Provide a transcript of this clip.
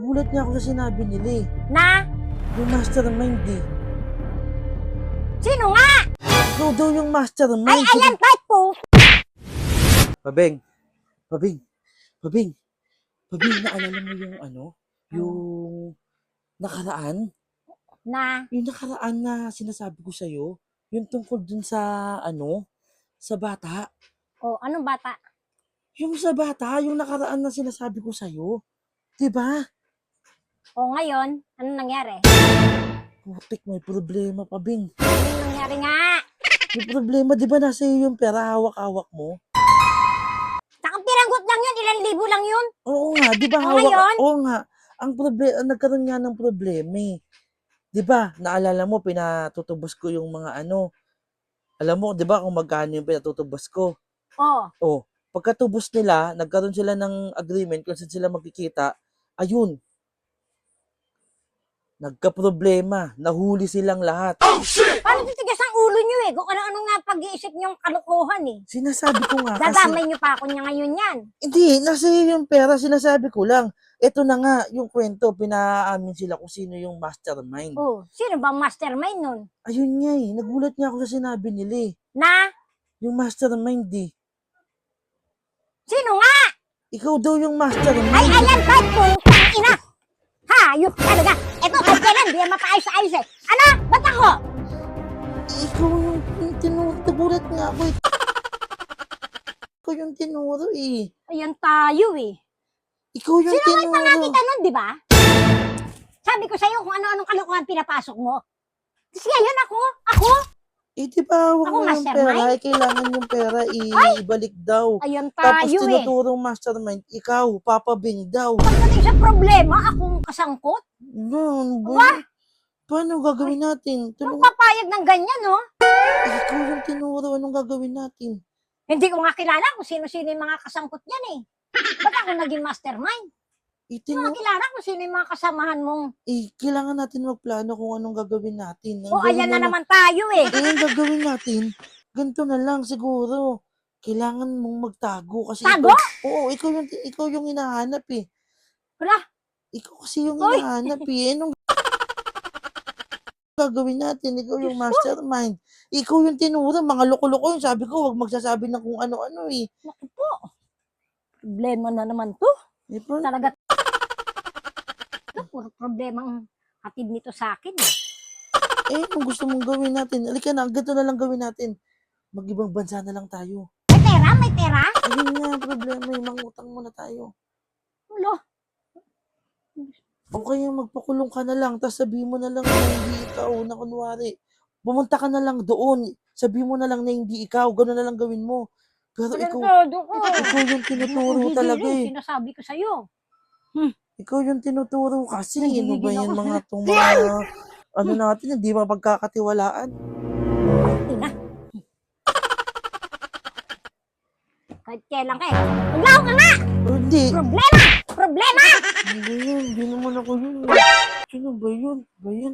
Gulat nga ako sa sinabi nila eh. Na? Yung mastermind eh. Sino nga? Ikaw daw yung mastermind. Ay, ayan, kahit po. Pabeng. Pabeng. Pabeng. Pabeng, naalala mo yung ano? Yung nakaraan? Na? Yung nakaraan na sinasabi ko sa'yo? Yung tungkol dun sa ano? Sa bata? O, anong bata? Yung sa bata, yung nakaraan na sinasabi ko sa'yo. Diba? O, ngayon, anong nangyari? Putik, may problema pa, Bing. Anong nangyari nga? May problema, di ba nasa iyo yung pera, hawak-hawak mo? Takang piranggot lang yun, ilang libo lang yun. Oo nga, di ba O, hawak? ngayon? Oo nga. Ang problema, nagkaroon nga ng problema eh. Di ba, naalala mo, pinatutubos ko yung mga ano. Alam mo, di ba, kung magkano yung pinatutubos ko? O, Oh, pagkatubos nila, nagkaroon sila ng agreement kung saan sila magkikita. Ayun, nagka-problema. Nahuli silang lahat. paano titigas ang ulo nyo eh? Kung ano-ano nga pag-iisip nyong kalokohan eh. Sinasabi ko nga kasi, Dadamay nyo pa ako niya ngayon yan. hindi, nasa iyo yung pera, sinasabi ko lang. Ito na nga, yung kwento, pinaamin sila kung sino yung mastermind. O, sino bang mastermind nun? Ayun nga eh, nagulat nga ako sa sinabi nila eh. Na? Yung mastermind eh. Sino nga? Ikaw daw yung mastermind. Ay, ayan, kahit po. Ina! Hayop talaga. Ito, kahit kailan, di yan mapaayos-ayos eh. Ano? Ba't ako? Ikaw yung tinuro, nagulat nga ako eh. Ikaw yung tinuro eh. Ayan tayo eh. Ikaw yung Sino nga tinuro. nakakita nun, di ba? Sabi ko sa'yo kung ano-anong kalokohan pinapasok mo. Kasi ngayon ako, Eh di ba, huwag Ako mo yung mastermind? pera, kailangan yung pera, ibalik daw. ayan Tapos tayo eh. tinuturong mastermind, ikaw, Papa Bing daw. Pagdating sa problema, akong kasangkot. Nun, Aba? paano gagawin natin? Anong papayag ng ganyan, no? Ikaw yung tinuro, anong gagawin natin? Hindi ko nga kilala kung sino-sino yung mga kasangkot yan eh. Ba't ako naging mastermind? Hindi ko nga kilala kung sino yung mga kasamahan mong. Kailangan natin magplano kung anong gagawin natin. O, ayan na naman tayo eh. Ang gagawin natin, ganito na lang siguro. Kailangan mong magtago kasi Tago? ikaw yung hinahanap eh. Wala. Ikaw kasi yung Uy! hinahanap eh. Anong gagawin natin? Ikaw yung mastermind. Ikaw yung tinuro, mga loko-loko yun. Sabi ko, huwag magsasabi ng kung ano-ano eh. Naku po. Problema na naman to. Eh, paano? Talaga. Puro problema ang hatid nito sa akin. Kung gusto mong gawin natin, alika na, ganito na lang gawin natin. Mag-ibang bansa na lang tayo. May pera? May pera? Ayun nga, ang problema yung mangutang muna tayo. Ulo. O kaya magpakulong ka na lang, tapos sabihin mo na lang na hindi ikaw, na kunwari. Pumunta ka na lang doon, sabihin mo na lang na hindi ikaw, gano'n na lang gawin mo. Pero ikaw yung tinuturo talaga eh. Sinasabi ko sa'yo. Ikaw yung tinuturo kasi. Ano Nagigigil ba yan ako. mga itong mga, ano natin, hindi mapagkakatiwalaan. Ina. Kahit kailan ka eh. Maglaho ka nga! Hindi. Problema! Problema! Ano ba yun? Hindi naman ako yun. Sino ba yun? Ba yan?